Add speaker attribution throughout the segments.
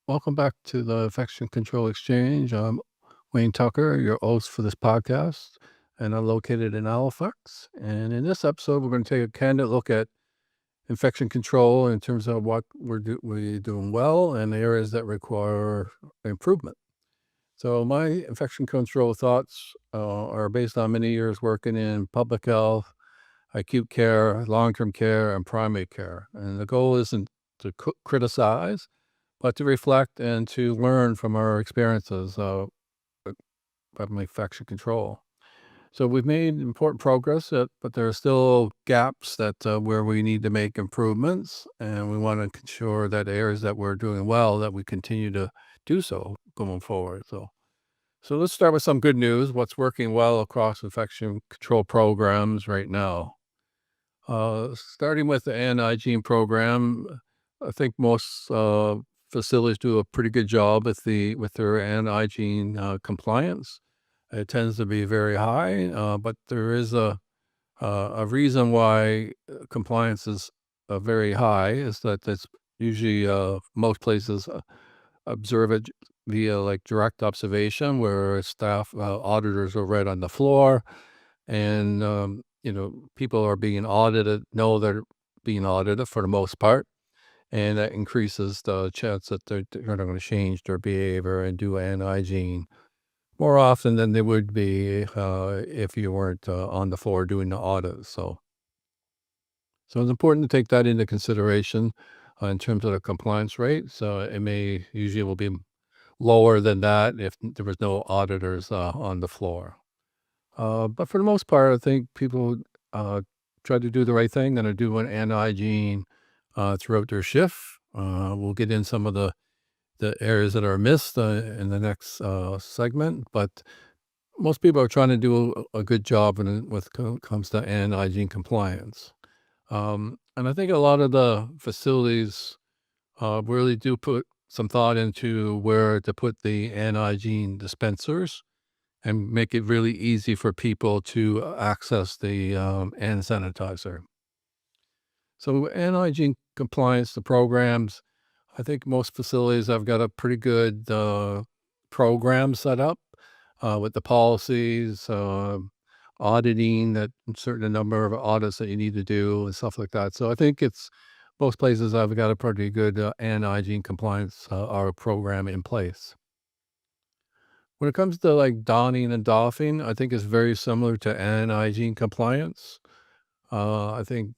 Speaker 1: Welcome back to the Infection Control Exchange. I'm Wayne Tucker, your host for this podcast, and I'm located in Halifax. And in this episode, we're going to take a candid look at infection control in terms of what we're doing well and the areas that require improvement. So, my infection control thoughts are based on many years working in public health, acute care, long-term care, and primary care. And the goal isn't to criticize, but to reflect and to learn from our experiences of infection control. So we've made important progress, but there are still gaps that where we need to make improvements, and we want to ensure that areas that we're doing well that we continue to do so going forward. So let's start with some good news. What's working well across infection control programs right now? Starting with the anti-hygiene program, I think most facilities do a pretty good job with their anti-hygiene compliance. It tends to be very high, but there is a reason why compliance is very high is that that's usually most places observe it via like direct observation, where staff auditors are right on the floor and people are being audited, know they're being audited for the most part, and that increases the chance that they're not going to change their behavior and do anti-hygiene more often than they would be if you weren't on the floor doing the audit. So it's important to take that into consideration in terms of the compliance rate. So it may usually will be lower than that if there was no auditors on the floor. But for the most part, I think people uh, try to do the right thing and are doing anti-hygiene throughout their shift. We'll get in some of the areas that are missed in the next segment, but most people are trying to do a good job when comes to anti-hygiene compliance. And I think a lot of the facilities really do put some thought into where to put the anti-hygiene dispensers and make it really easy for people to access the hand sanitizer. So, anti-hygiene compliance, the programs, I think most facilities have got a pretty good program set up with the policies, auditing that certain number of audits that you need to do and stuff like that. So I think it's most places have got a pretty good anti-hygiene compliance our program in place. When it comes to like donning and doffing, I think it's very similar to anti-hygiene compliance. I think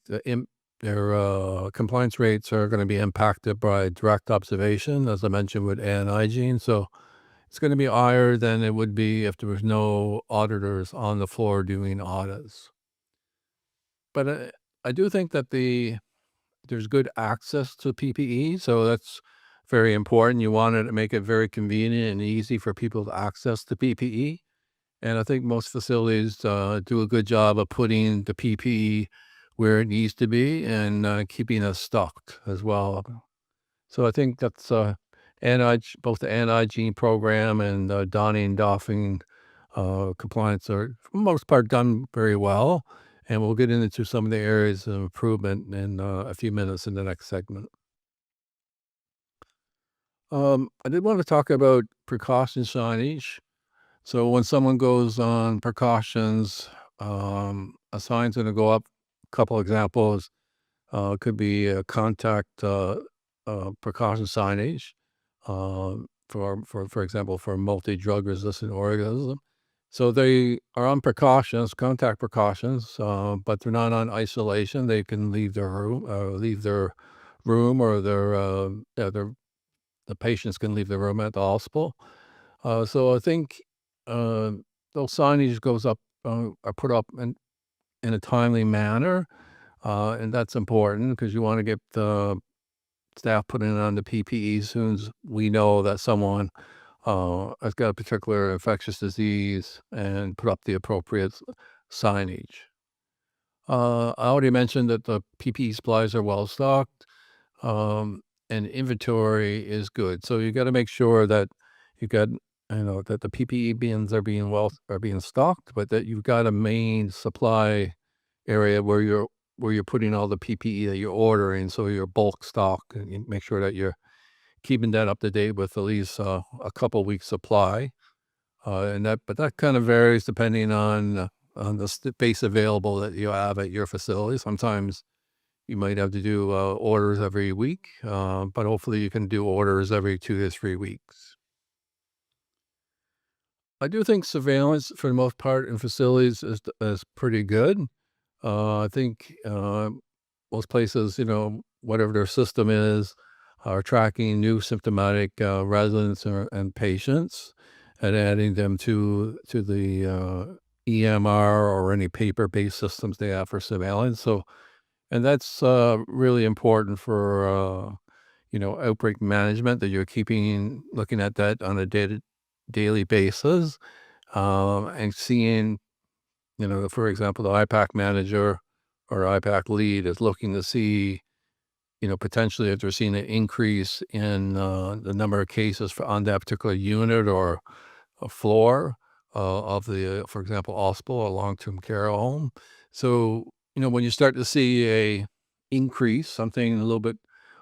Speaker 1: their compliance rates are going to be impacted by direct observation, as I mentioned with anti-hygiene. So it's going to be higher than it would be if there was no auditors on the floor doing audits. But I do think that there's good access to PPE, so that's very important. You wanted to make it very convenient and easy for people to access the PPE. And I think most facilities do a good job of putting the PPE where it needs to be and keeping it stocked as well. So I think that's both the anti-hygiene program and donning and doffing compliance are, for the most part, done very well. And we'll get into some of the areas of improvement in a few minutes in the next segment. I did want to talk about precaution signage. So when someone goes on precautions, a sign's going to go up. A couple examples could be contact precaution signage for example, for multi-drug resistant organism. So they are on precautions, contact precautions, but they're not on isolation. They can leave their room, or the patients can leave the room at the hospital. So I think uh, those signage are put up in a timely manner, and that's important because you want to get the staff putting on the PPE as soon as we know that someone has got a particular infectious disease and put up the appropriate signage. I already mentioned that the PPE supplies are well stocked, and inventory is good. So you got to make sure that you got that the PPE bins are being stocked, but that you've got a main supply area where you're putting all the PPE that you're ordering, so your bulk stock, and you make sure that you're keeping that up to date with at least a couple weeks supply. But that kind of varies depending on the space available that you have at your facility. Sometimes you might have to do orders every week, but hopefully you can do orders every 2 to 3 weeks. I do think surveillance, for the most part, in facilities is pretty good. I think most places, whatever their system is, are tracking new symptomatic residents and patients, and adding them to the EMR or any paper-based systems they have for surveillance. So, and that's really important for outbreak management. That you're looking at that on a daily basis, and seeing, for example, the IPAC manager or IPAC lead is looking to see, potentially if they're seeing an increase in the number of cases on that particular unit or a floor of the, for example, hospital or long-term care home. So, when you start to see a increase, something a little bit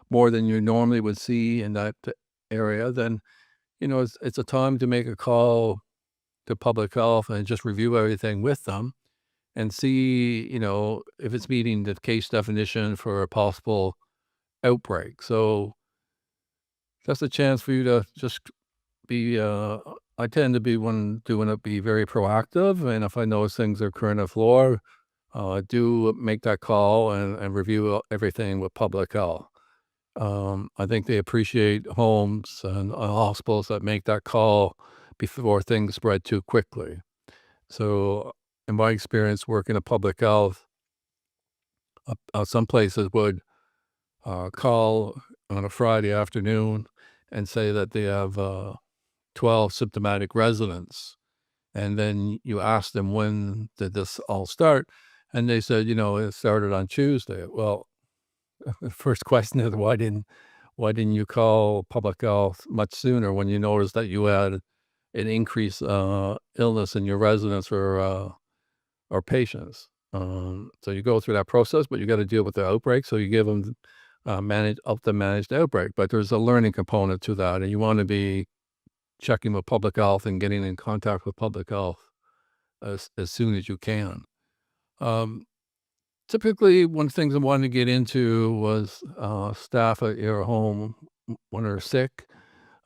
Speaker 1: more than you normally would see in that area, then, it's a time to make a call to public health and just review everything with them and see, if it's meeting the case definition for a possible outbreak. So that's a chance for you to just be, I tend to be one doing it, be very proactive. And if I notice things are occurring on the floor, do make that call and review everything with public health. I think they appreciate homes and hospitals that make that call before things spread too quickly. So, in my experience working at public health, some places would call on a Friday afternoon and say that they have 12 symptomatic residents. And then you ask them, when did this all start? And they said, it started on Tuesday. Well, the first question is, why didn't you call public health much sooner when you noticed that you had an increased illness in your residents or patients? So you go through that process, but you got to deal with the outbreak. So you give them help them manage the outbreak. But there's a learning component to that, and you want to be checking with public health and getting in contact with public health as soon as you can. Um, Typically, one of the things I wanted to get into was staff at your home when they're sick.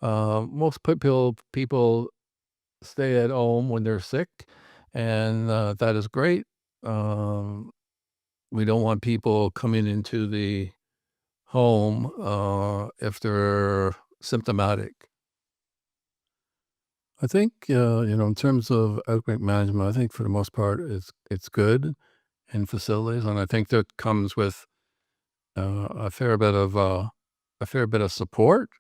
Speaker 1: Most people stay at home when they're sick, and that is great. Um, we don't want people coming into the home if they're symptomatic. I think in terms of outbreak management, I think for the most part it's good in facilities, and I think that comes with a fair bit of support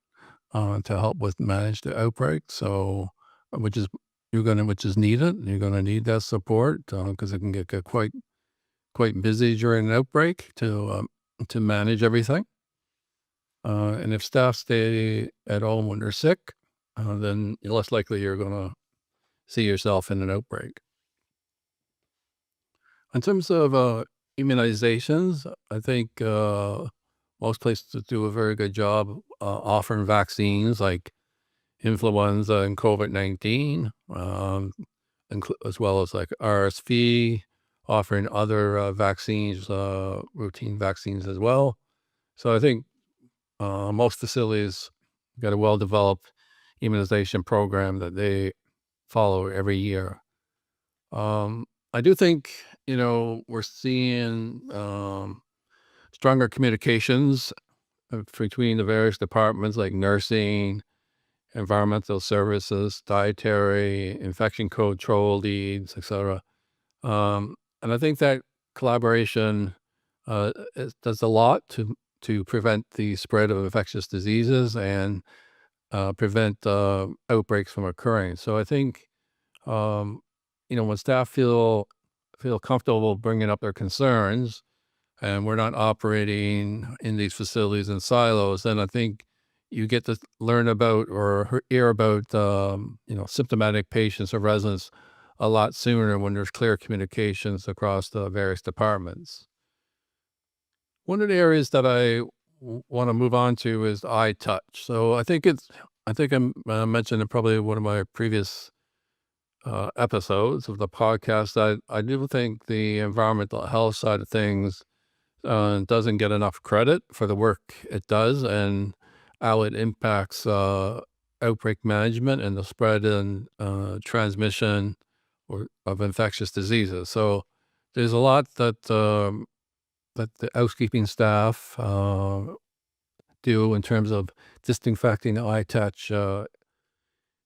Speaker 1: to help with manage the outbreak. So, which is which is needed. You're gonna need that support because it can get quite busy during an outbreak to manage everything. And if staff stay at home when they're sick, then less likely you're gonna see yourself in an outbreak. In terms of immunizations, I think most places do a very good job offering vaccines like influenza and COVID-19, as well as like RSV, offering other vaccines, routine vaccines as well. So I think most facilities got a well-developed immunization program that they follow every year. I do think, we're seeing stronger communications between the various departments like nursing, environmental services, dietary, infection control leads, etc. And I think that collaboration does a lot to prevent the spread of infectious diseases and prevent outbreaks from occurring. So I think um, when staff feel comfortable bringing up their concerns, and we're not operating in these facilities in silos, then I think you get to learn about or hear about symptomatic patients or residents a lot sooner when there's clear communications across the various departments. One of the areas that I want to move on to is eye touch. So I think I mentioned in probably one of my previous episodes of the podcast. I do think the environmental health side of things doesn't get enough credit for the work it does and how it impacts outbreak management and the spread and transmission of infectious diseases. So there's a lot that the housekeeping staff do in terms of disinfecting eye touch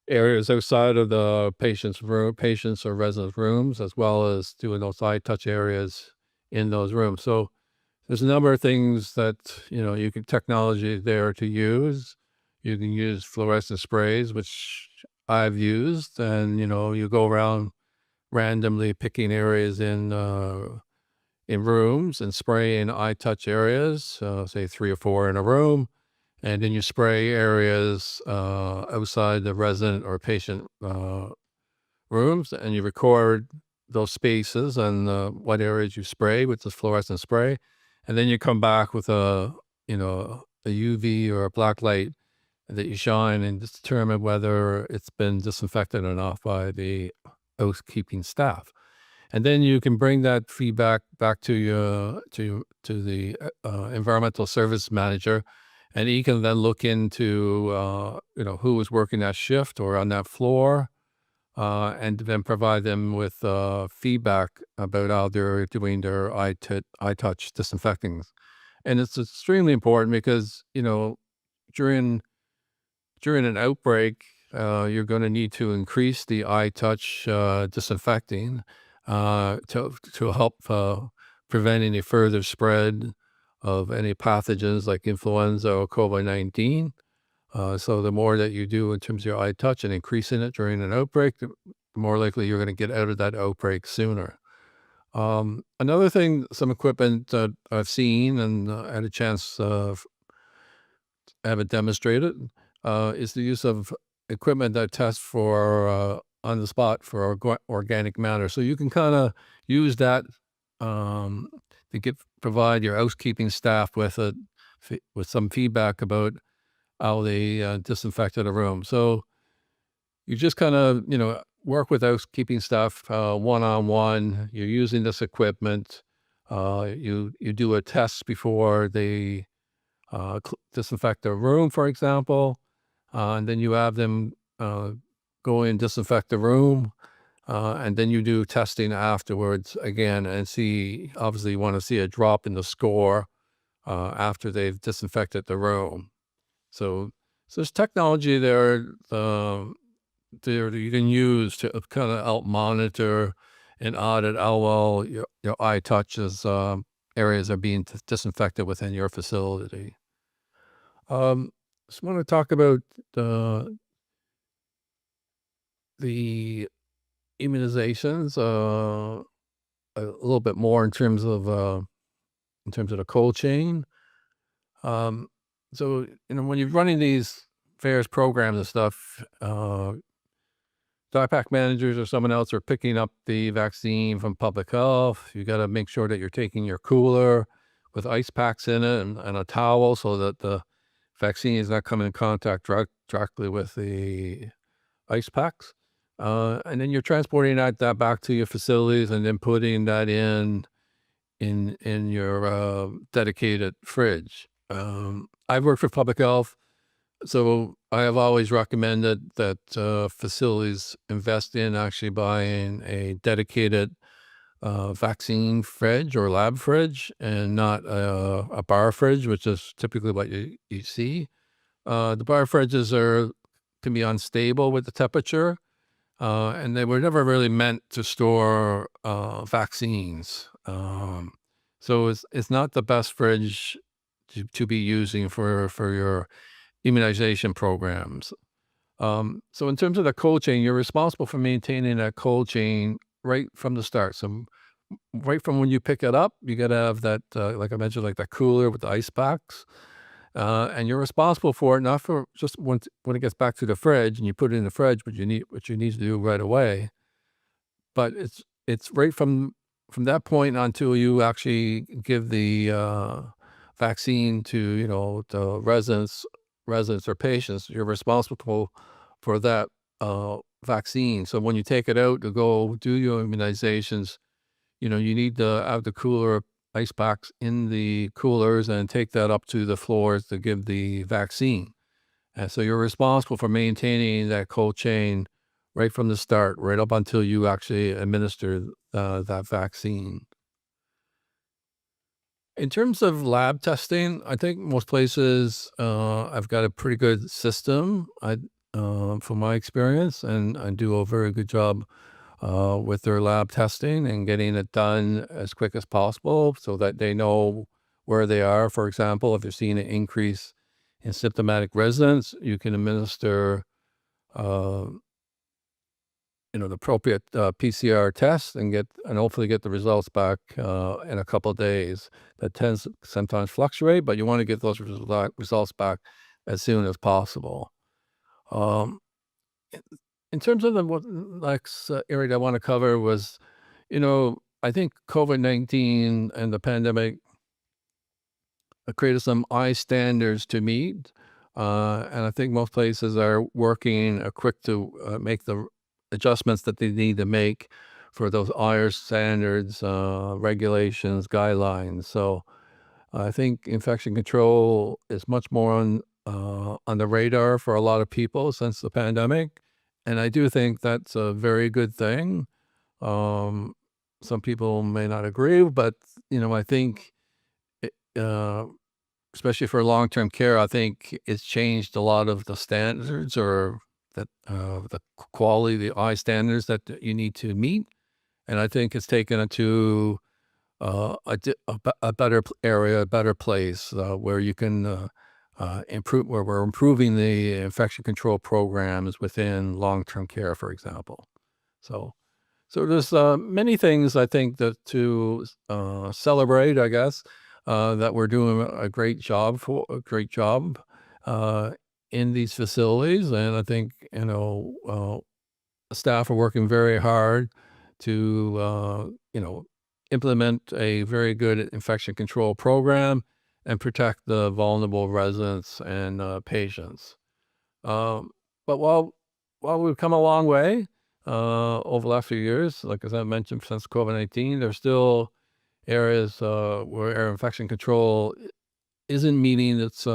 Speaker 1: areas outside of the patients or residents' rooms, as well as doing those eye touch areas in those rooms. So there's a number of things that, you can technology there to use. You can use fluorescent sprays, which I've used, and, you go around randomly picking areas in rooms and spray in eye touch areas, say 3 or 4 in a room, and then you spray areas outside the resident or patient rooms, and you record those spaces and what areas you spray with the fluorescent spray, and then you come back with a UV or a black light that you shine and just determine whether it's been disinfected enough by the housekeeping staff. And then you can bring that feedback back to the environmental service manager, and he can then look into who was working that shift or on that floor, and then provide them with feedback about how they're doing their eye touch disinfecting. And it's extremely important because during during an outbreak, you're going to need to increase the eye touch disinfecting to help prevent any further spread of any pathogens like influenza or COVID-19. So the more that you do in terms of your eye touch and increasing it during an outbreak, the more likely you're going to get out of that outbreak sooner. Another thing, some equipment that I've seen and had a chance have it demonstrated, is the use of equipment that tests for on the spot for organic matter. So you can kind of use that to provide your housekeeping staff with with some feedback about how they disinfected a room. So you just kind of work with housekeeping staff one on one. You're using this equipment. You do a test before they disinfect a room, for example, and then you have them go in, disinfect the room, and then you do testing afterwards again and see, obviously you want to see a drop in the score after they've disinfected the room. So there's technology there that you can use to kind of help monitor and audit how well your eye touches areas are being disinfected within your facility. Just want to talk about the immunizations a little bit more in terms of the cold chain. So when you're running these various programs and stuff, DIPAC managers or someone else are picking up the vaccine from public health. You got to make sure that you're taking your cooler with ice packs in it and a towel so that the vaccine is not coming in contact directly with the ice packs. And then you're transporting that back to your facilities and then putting that in your dedicated fridge. I've worked for public health, so I have always recommended that facilities invest in actually buying a dedicated vaccine fridge or lab fridge and not a bar fridge, which is typically what you see. The bar fridges can be unstable with the temperature, and they were never really meant to store vaccines. So it's not the best fridge to be using for your immunization programs. So in terms of the cold chain, you're responsible for maintaining that cold chain right from the start. So right from when you pick it up, you got to have that, like I mentioned, like that cooler with the ice packs. And you're responsible for it, not for just when it gets back to the fridge and you put it in the fridge, but what you need to do right away. But it's right from that point until you actually give the vaccine to, the residents or patients, you're responsible for that vaccine. So when you take it out to go do your immunizations, you need to have the cooler ice packs in the coolers and take that up to the floors to give the vaccine. And so you're responsible for maintaining that cold chain right from the start, right up until you actually administer that vaccine. In terms of lab testing, I think most places I've got a pretty good system. From my experience, and I do a very good job with their lab testing and getting it done as quick as possible, so that they know where they are. For example, if you're seeing an increase in symptomatic residents, you can administer uh, the appropriate PCR test and hopefully get the results back in a couple of days. That tends to sometimes fluctuate, but you want to get those results back as soon as possible. Um, in terms of the next area I want to cover was, I think COVID-19 and the pandemic created some high standards to meet. And I think most places are working quick to make the adjustments that they need to make for those higher standards, regulations, guidelines. So I think infection control is much more on the radar for a lot of people since the pandemic. And I do think that's a very good thing. Um, some people may not agree, but I think it, especially for long-term care, I think it's changed a lot of the standards or the quality, the high standards that you need to meet. And I think it's taken it to a better area, a better place where you can improve, where we're improving the infection control programs within long-term care, for example. So, so there's many things I think that to celebrate, I guess, that we're doing a great job uh, in these facilities, and I think staff are working very hard to implement a very good infection control program and protect the vulnerable residents and patients. Um, but while we've come a long way over the last few years, like as I mentioned, since COVID-19, there's still areas where air infection control isn't meeting its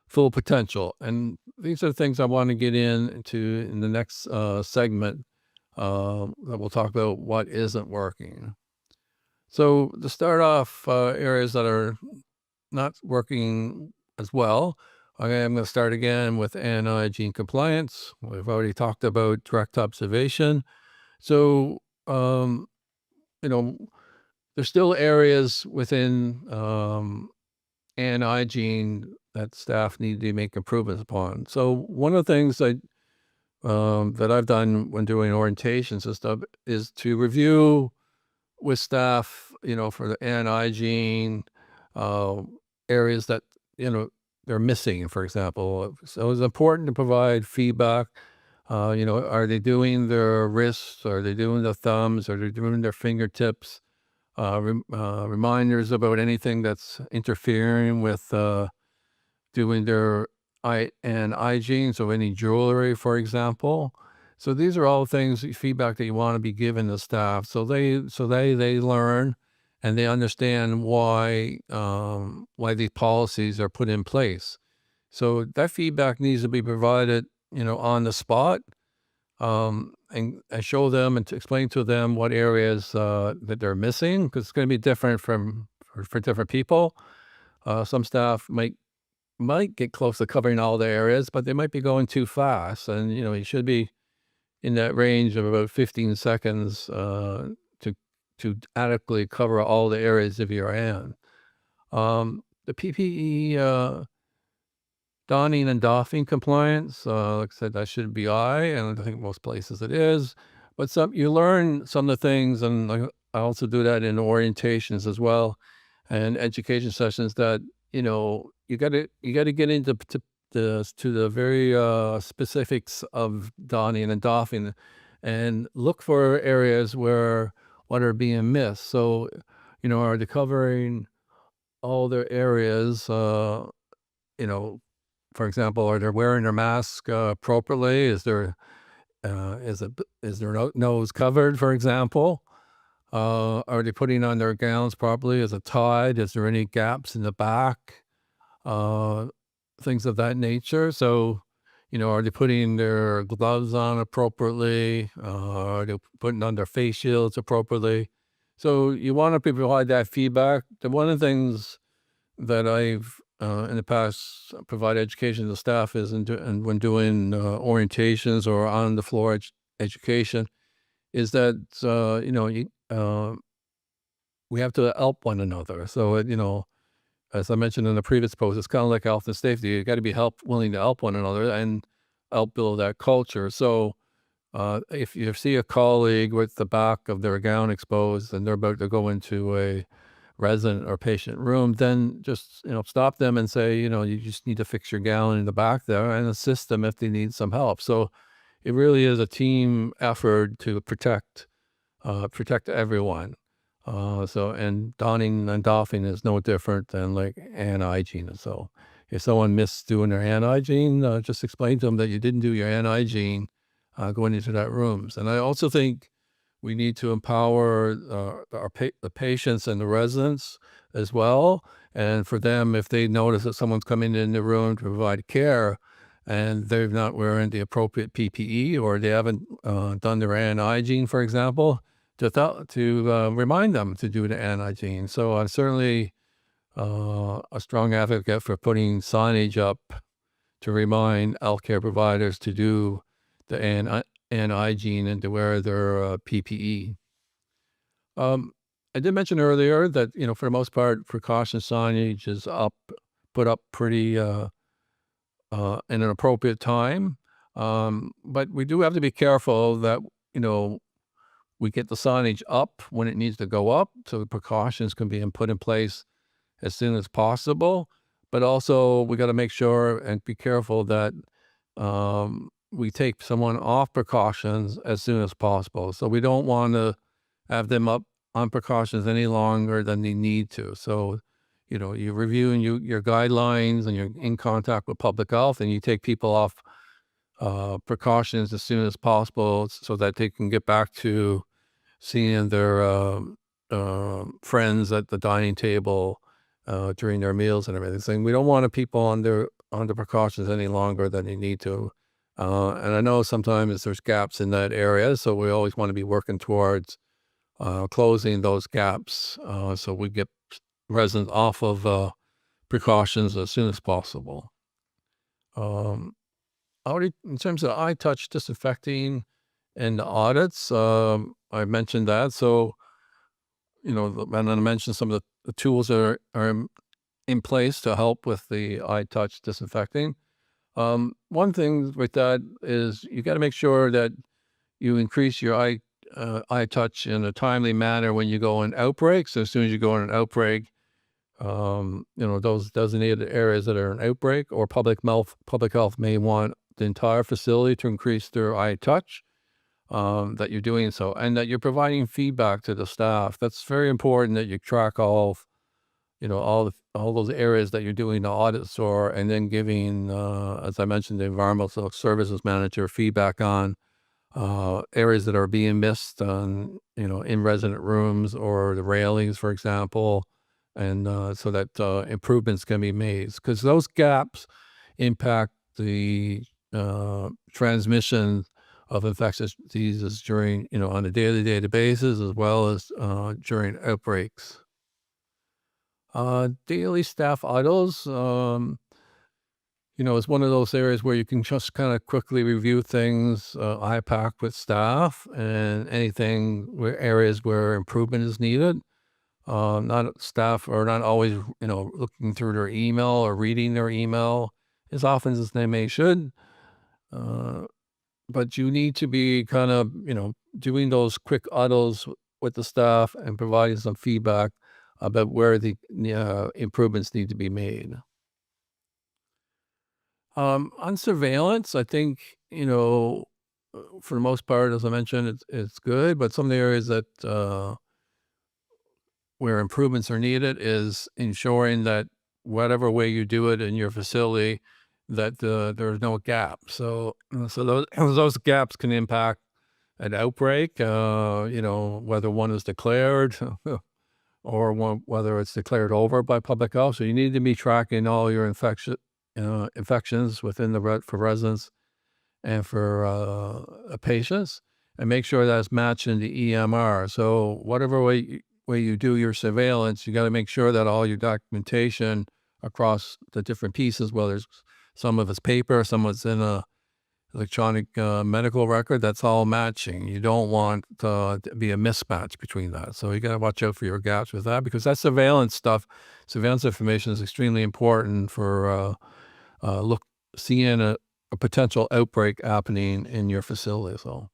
Speaker 1: full potential. And these are the things I want to get into in the next segment that we'll talk about what isn't working. So to start off, areas that are not working as well, okay, I'm going to start again with anti-hygiene compliance. We've already talked about direct observation. So, you know, there's still areas within anti-hygiene that staff need to make improvements upon. So one of the things that I've done when doing orientations and stuff is to review with staff, for the anti-hygiene uh, areas that they're missing, for example. So it's important to provide feedback. Are they doing their wrists? Are they doing the thumbs? Are they doing their fingertips? Reminders about anything that's interfering with doing their eye and hygiene, so any jewelry, for example. So these are all things, feedback that you want to be given to staff, so they learn and they understand why these policies are put in place. So that feedback needs to be provided, on the spot, and show them and to explain to them what areas that they're missing, because it's going to be different for different people. Some staff might get close to covering all the areas, but they might be going too fast. And, you should be in that range of about 15 seconds to adequately cover all the areas of your hand. The PPE donning and doffing compliance, like I said, that should be I, and I think most places it is. But you learn some of the things, and I also do that in orientations as well, and education sessions that you got to get into the very specifics of donning and doffing, and look for areas where what are being missed. So, are they covering all their areas, you know, for example, are they wearing their mask appropriately? Is their nose covered, for example? Are they putting on their gowns properly? Is it tied? Is there any gaps in the back? Uh, Things of that nature. So, are they putting their gloves on appropriately? Are they putting on their face shields appropriately? So you want to provide that feedback. One of the things that I've in the past provided education to staff is and when doing orientations or on the floor education is that we have to help one another. So as I mentioned in the previous post, it's kind of like health and safety. You got to be willing to help one another and help build that culture. So if you see a colleague with the back of their gown exposed and they're about to go into a resident or patient room, then just stop them and say, you just need to fix your gown in the back there and assist them if they need some help. So it really is a team effort to protect everyone. And donning and doffing is no different than like hand hygiene. So if someone missed doing their hand hygiene, just explain to them that you didn't do your hand hygiene going into that rooms. And I also think we need to empower the patients and the residents as well. And for them, if they notice that someone's coming in the room to provide care and they're not wearing the appropriate PPE or they haven't done their hand hygiene, for example, to remind them to do the hand hygiene. So I'm certainly a strong advocate for putting signage up to remind healthcare providers to do the hand hygiene and to wear their PPE. I did mention earlier that for the most part, precaution signage is put up pretty in an appropriate time, but we do have to be careful that you know we get the signage up when it needs to go up, so the precautions can be put in place as soon as possible. But also, we got to make sure and be careful that we take someone off precautions as soon as possible. So we don't want to have them up on precautions any longer than they need to. So, you're reviewing your guidelines and you're in contact with public health, and you take people off precautions as soon as possible so that they can get back to seeing their friends at the dining table during their meals and everything. Saying we don't want people under precautions any longer than they need to. And I know sometimes there's gaps in that area, so we always want to be working towards closing those gaps so we get residents off of precautions as soon as possible. Already in terms of eye touch disinfecting and the audits, I mentioned that. So, and I mentioned some of the tools that are in place to help with the eye touch disinfecting. One thing with that is you got to make sure that you increase your eye touch in a timely manner when you go in outbreaks. So as soon as you go in an outbreak, those designated areas that are an outbreak or public health may want the entire facility to increase their eye touch. That you're doing so, and that you're providing feedback to the staff. That's very important that you track all those areas that you're doing the audits for, and then giving, as I mentioned, the environmental services manager feedback on areas that are being missed on, in resident rooms or the railings, for example, and so that improvements can be made because those gaps impact the transmission of infectious diseases during, on a daily basis, as well as during outbreaks. Daily staff idles, is one of those areas where you can just kind of quickly review things, IPAC with staff and anything areas where improvement is needed. Not staff are not always, looking through their email or reading their email as often as they should. But you need to be kind of, doing those quick huddles with the staff and providing some feedback about where the improvements need to be made. On surveillance, I think, for the most part, as I mentioned, it's good, but some of the areas that where improvements are needed is ensuring that whatever way you do it in your facility, that there's no gap. So those gaps can impact an outbreak. Whether one is declared or whether it's declared over by public health. So you need to be tracking all your infections within for residents and for patients, and make sure that's matching the EMR. So whatever way you do your surveillance, you got to make sure that all your documentation across the different pieces, whether it's some of it's paper, some of it's in a electronic medical record, that's all matching. You don't want to be a mismatch between that. So you got to watch out for your gaps with that, because that surveillance stuff, surveillance information is extremely important for seeing a potential outbreak happening in your facility. So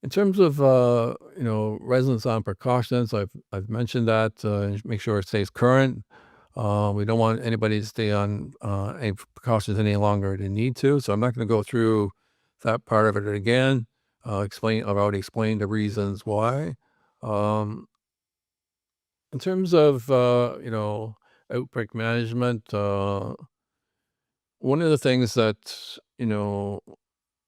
Speaker 1: in terms of residents on precautions, I've mentioned that, make sure it stays current. We don't want anybody to stay on any precautions any longer than need to. So I'm not going to go through that part of it again. I've already explained the reasons why. Um, in terms of outbreak management, one of the things that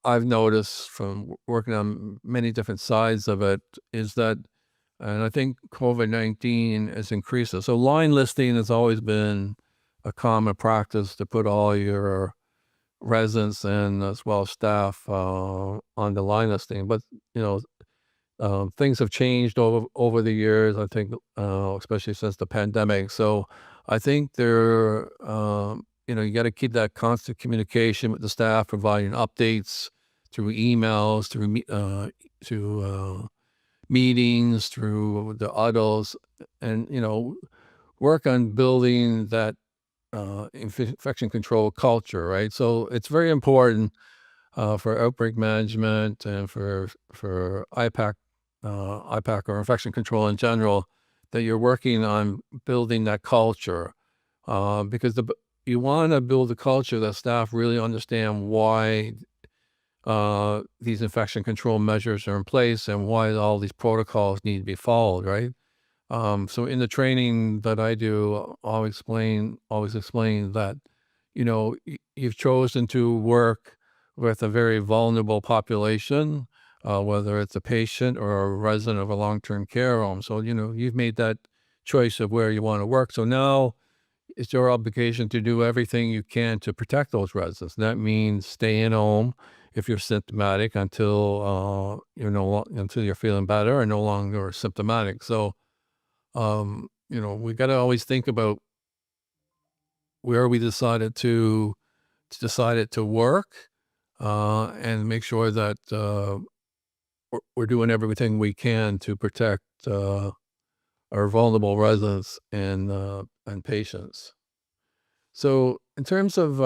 Speaker 1: I've noticed from working on many different sides of it is that, and I think COVID-19 has increased it. So line listing has always been a common practice, to put all your residents and as well as staff on the line listing. But you know, things have changed over the years. I think, especially since the pandemic. So I think you got to keep that constant communication with the staff, providing updates through emails, through meetings, through the huddles, and work on building that infection control culture, right? So it's very important for outbreak management and for IPAC or infection control in general, that you're working on building that culture, because you want to build a culture that staff really understand why these infection control measures are in place and why all these protocols need to be followed, right? So in the training that I do, I'll always explain that, you've chosen to work with a very vulnerable population, whether it's a patient or a resident of a long-term care home. So, you've made that choice of where you want to work. So now it's your obligation to do everything you can to protect those residents. That means staying home if you're symptomatic until until you're feeling better and no longer symptomatic. So we got to always think about where we decided to work, and make sure that we're doing everything we can to protect our vulnerable residents and patients. So in terms of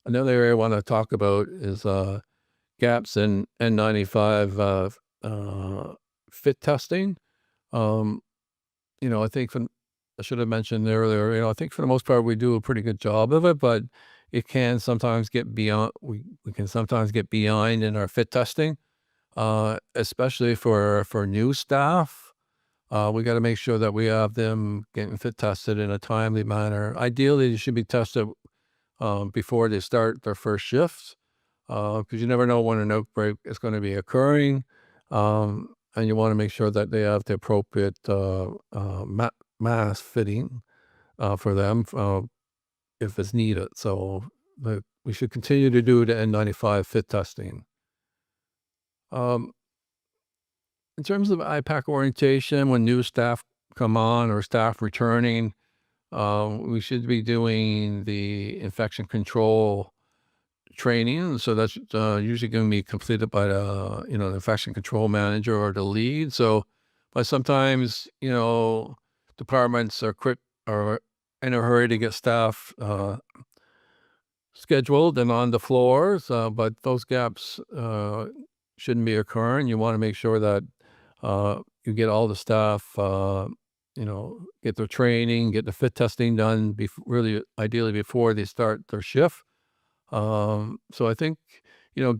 Speaker 1: another area I want to talk about is gaps in N95 fit testing. Um, I think I should have mentioned earlier, I think for the most part we do a pretty good job of it, but it can sometimes get beyond, we can sometimes get behind in our fit testing, especially for new staff. We got to make sure that we have them getting fit tested in a timely manner. Ideally, they should be tested before they start their first shift, because you never know when an outbreak is going to be occurring. And you want to make sure that they have the appropriate mask fitting for them if it's needed. So we should continue to do the N95 fit testing. Um, in terms of IPAC orientation, when new staff come on or staff returning, we should be doing the infection control training. So that's usually going to be completed by the infection control manager or the lead. So, but sometimes departments are in a hurry to get staff scheduled and on the floors, but those gaps shouldn't be occurring. You want to make sure that you get all the staff, get their training, get the fit testing done, really ideally before they start their shift. So I think,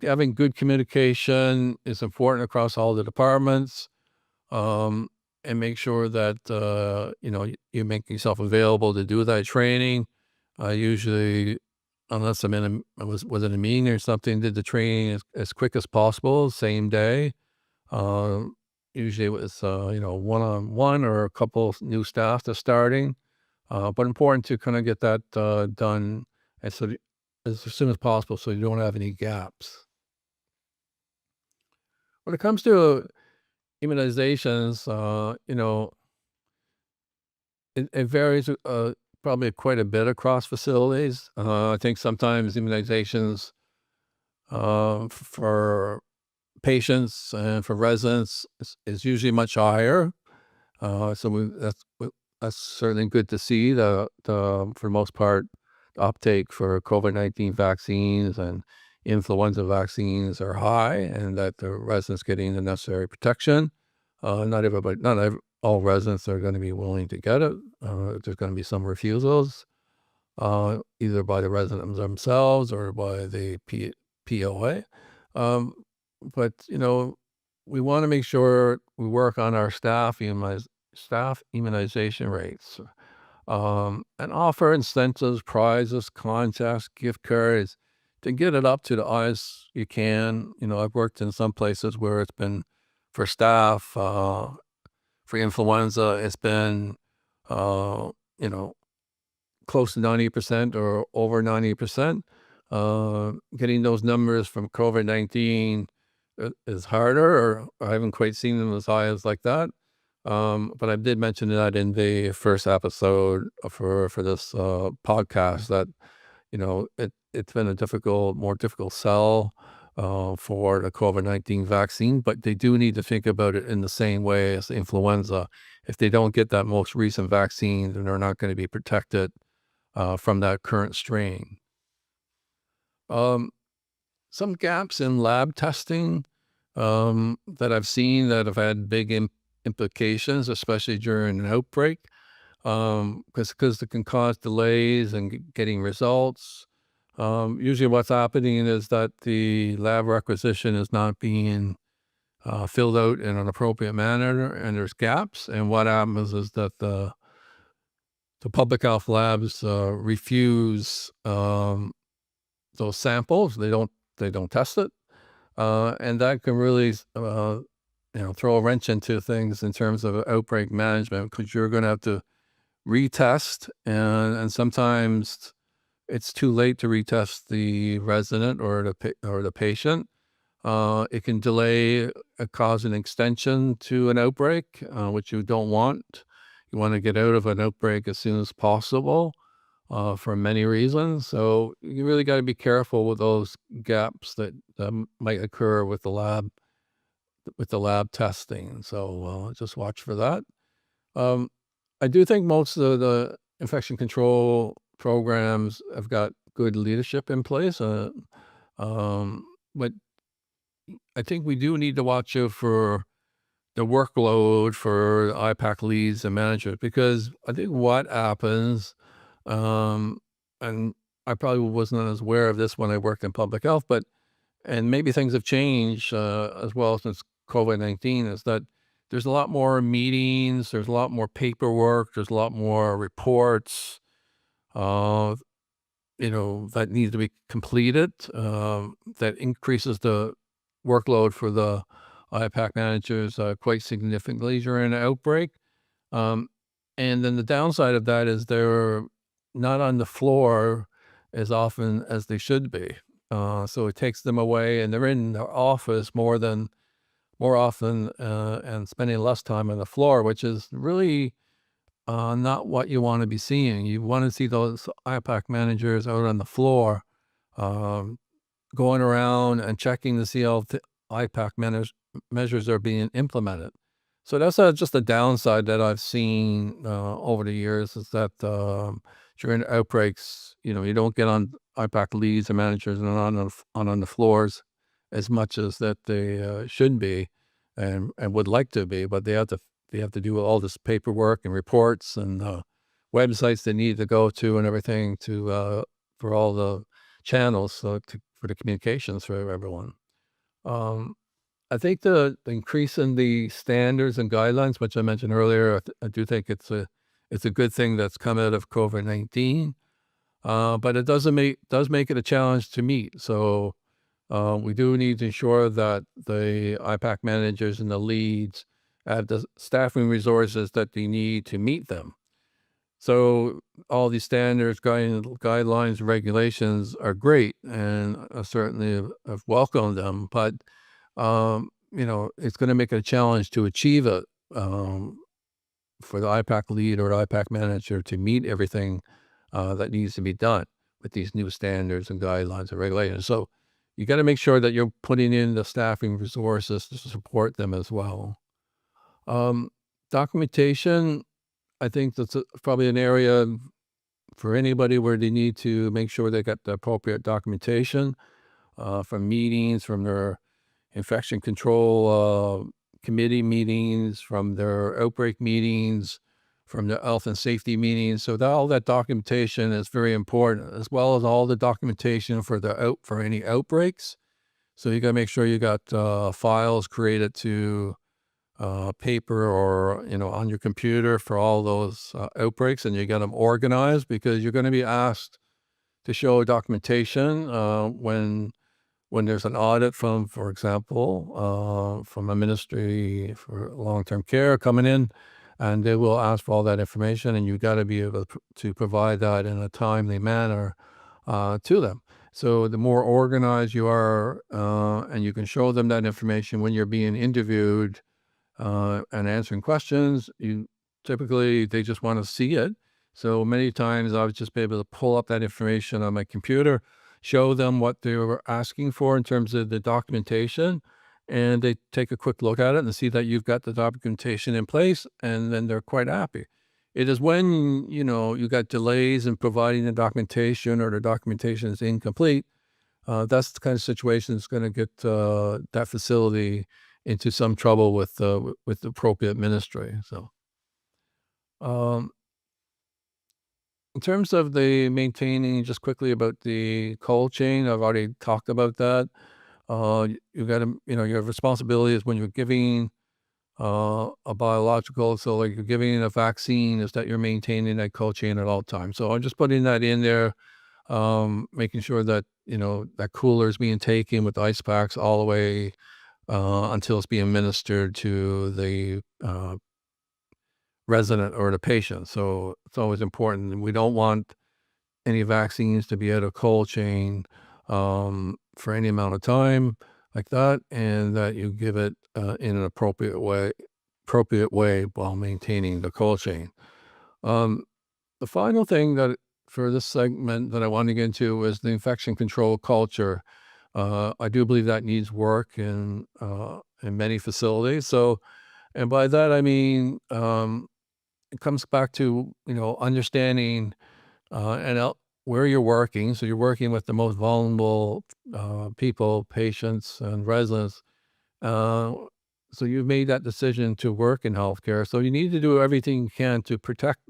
Speaker 1: having good communication is important across all the departments. and make sure that, you make yourself available to do that training. I usually, unless I was in a meeting or something, did the training as quick as possible, same day. Uh, Usually it was, one-on-one or a couple of new staff that's starting. But important to kind of get that done as, as soon as possible so you don't have any gaps. When it comes to immunizations, it varies probably quite a bit across facilities. I think sometimes immunizations for patients and for residents is usually much higher. That's certainly good to see. For the most part, the uptake for COVID-19 vaccines and influenza vaccines are high, and that the residents getting the necessary protection. Not everybody, all residents are going to be willing to get it. There's going to be some refusals, either by the residents themselves or by the POA. Um, but we want to make sure we work on our staff immunization rates, and offer incentives, prizes, contests, gift cards to get it up to the highest you can. I've worked in some places where it's been for staff, for influenza, it's been, uh, you know, close to 90% or over 90%. Getting those numbers from COVID-19 is harder, or I haven't quite seen them as high as like that. But I did mention that in the first episode for this podcast, that it's been a more difficult sell for the COVID-19 vaccine, but they do need to think about it in the same way as influenza. If they don't get that most recent vaccine, then they're not going to be protected from that current strain. Um, some gaps in lab testing that I've seen that have had big implications, especially during an outbreak, because it can cause delays in getting results. Usually what's happening is that the lab requisition is not being filled out in an appropriate manner, and there's gaps. And what happens is that the public health labs refuse those samples. They don't test it, and that can really throw a wrench into things in terms of outbreak management, because you're going to have to retest, and sometimes it's too late to retest the resident or the patient. It can delay, cause an extension to an outbreak, which you don't want. You want to get out of an outbreak as soon as possible, for many reasons. So you really got to be careful with those gaps that might occur with the lab testing. So just watch for that. Um, I do think most of the infection control programs have got good leadership in place, but I think we do need to watch out for the workload for IPAC leads and managers, because I think what happens, um, and I probably wasn't as aware of this when I worked in public health, and maybe things have changed as well since COVID-19, is that there's a lot more meetings, there's a lot more paperwork, there's a lot more reports, uh, that need to be completed. That increases the workload for the IPAC managers quite significantly during an outbreak. Um, and then the downside of that is they're not on the floor as often as they should be. So it takes them away, and they're in their office more often, and spending less time on the floor, which is really not what you want to be seeing. You want to see those IPAC managers out on the floor, um, going around and checking to see how the IPAC measures are being implemented. So that's just a downside that I've seen over the years, is that during outbreaks, you don't get on IPAC leads and managers and on the floors as much as that they should be, and would like to be, but they have to do all this paperwork and reports and websites they need to go to and everything to for all the channels, for the communications for everyone. Um, I think the increase in the standards and guidelines, which I mentioned earlier, I do think it's a good thing that's come out of COVID-19, but it does make it a challenge to meet. So we do need to ensure that the IPAC managers and the leads have the staffing resources that they need to meet them. So all these standards, guidelines, regulations are great, and I certainly have welcomed them. But it's going to make it a challenge to achieve it um, for the IPAC lead or the IPAC manager to meet everything that needs to be done with these new standards and guidelines and regulations. So you got to make sure that you're putting in the staffing resources to support them as well. Um, Documentation, I think probably an area for anybody where they need to make sure they got the appropriate documentation from meetings, from their infection control committee meetings, from their outbreak meetings, from the health and safety meetings. So all that documentation is very important, as well as all the documentation for any outbreaks. So you got to make sure you got files created to paper or on your computer for all those outbreaks, and you got them organized because you're going to be asked to show documentation when there's an audit from, for example, from a ministry for long-term care coming in, and they will ask for all that information, and you got to be able to provide that in a timely manner to them. So the more organized you are, and you can show them that information when you're being interviewed and answering questions, they just want to see it. So many times I would just be able to pull up that information on my computer, show them what they were asking for in terms of the documentation, and they take a quick look at it and see that you've got the documentation in place, and then they're quite happy. It is when, you got delays in providing the documentation or the documentation is incomplete, that's the kind of situation that's going to get that facility into some trouble with the appropriate ministry. So, um, in terms of the maintaining, just quickly about the cold chain, I've already talked about that. You got to, your responsibility is when you're giving a biological, so like you're giving a vaccine, is that you're maintaining that cold chain at all times. So I'm just putting that in there, making sure that that cooler is being taken with ice packs all the way until it's being administered to the resident or the patient. So it's always important. We don't want any vaccines to be out of cold chain for any amount of time like that, and that you give it in an appropriate way while maintaining the cold chain. Um, the final thing that for this segment that I want to get into is the infection control culture. I do believe that needs work in many facilities. So, and by that I mean it comes back to understanding where you're working. So you're working with the most vulnerable people, patients, and residents. Uh, so you've made that decision to work in healthcare. So you need to do everything you can to protect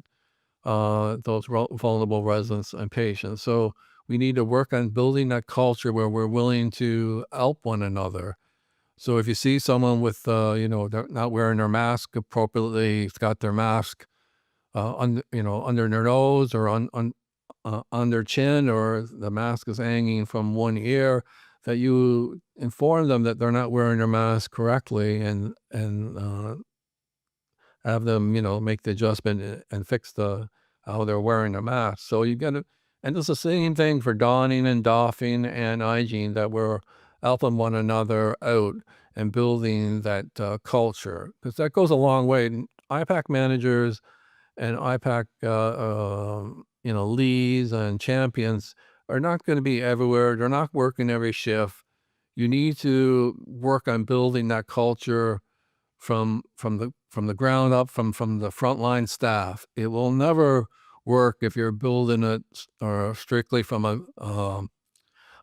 Speaker 1: those vulnerable residents and patients. So we need to work on building that culture where we're willing to help one another. So if you see someone with, they're not wearing their mask appropriately, it's got their mask under their nose or on their chin, or the mask is hanging from one ear, that you inform them that they're not wearing their mask correctly, and have them, make the adjustment and fix how they're wearing their mask. So you got to, and it's the same thing for donning and doffing and hygiene, that we're helping one another out and building that culture, because that goes a long way. And IPAC managers and IPAC, leads and champions are not going to be everywhere. They're not working every shift. You need to work on building that culture from the ground up, from the frontline staff. It will never work if you're building it or strictly from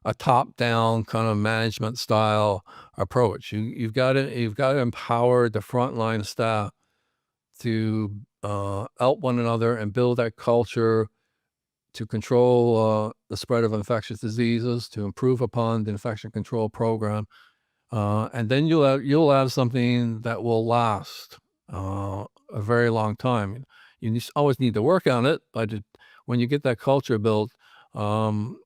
Speaker 1: a top down kind of management style approach. You've got to empower the frontline staff to help one another and build that culture to control the spread of infectious diseases, to improve upon the infection control program, And then you'll have something that will last a very long time. Always need to work on it, but when you get that culture built, um,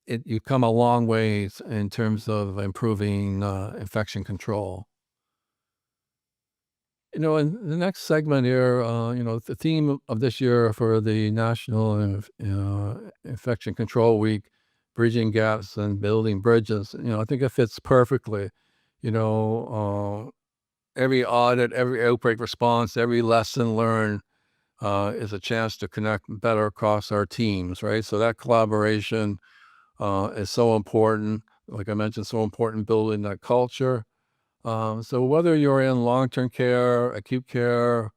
Speaker 1: you come a long ways in terms of improving infection control. In the next segment here, the theme of this year for the National Infection Control Week, bridging gaps and building bridges. I think it fits perfectly. You know, every audit, every outbreak response, every lesson learned is a chance to connect better across our teams, right? So that collaboration is so important. Like I mentioned, so important building that culture. So whether you're in long-term care, acute care,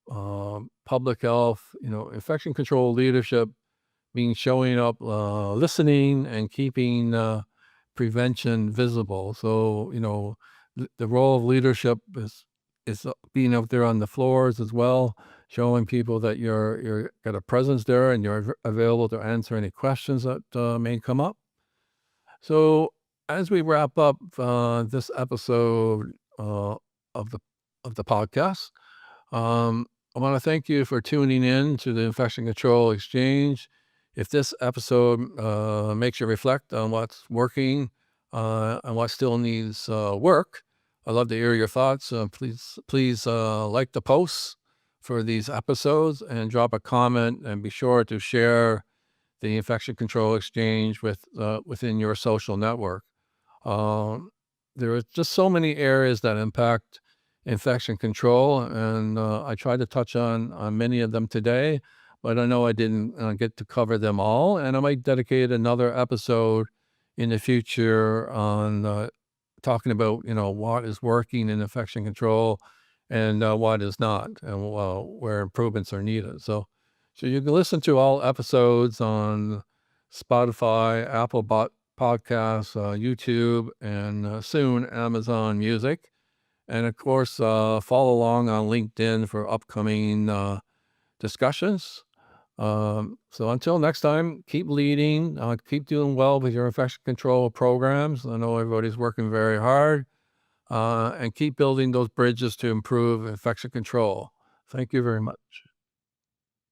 Speaker 1: public health, infection control leadership means showing up, listening, and keeping prevention visible. So the role of leadership is being out there on the floors as well, showing people that you're got a presence there and you're available to answer any questions that may come up. So, as we wrap up this episode of the podcast, I want to thank you for tuning in to the Infection Control Exchange. If this episode makes you reflect on what's working and what still needs work, I'd love to hear your thoughts. Please like the posts for these episodes and drop a comment, and be sure to share the Infection Control Exchange within your social network. Um, there are just so many areas that impact infection control, and I tried to touch on many of them today, but I know I didn't get to cover them all, and I might dedicate another episode in the future on talking about what is working in infection control and what is not, and where improvements are needed. So you can listen to all episodes on Spotify, Apple Podcasts, YouTube, and soon Amazon Music. And of course, follow along on LinkedIn for upcoming discussions. So until next time, keep leading, keep doing well with your infection control programs. I know everybody's working very hard, and keep building those bridges to improve infection control. Thank you very much.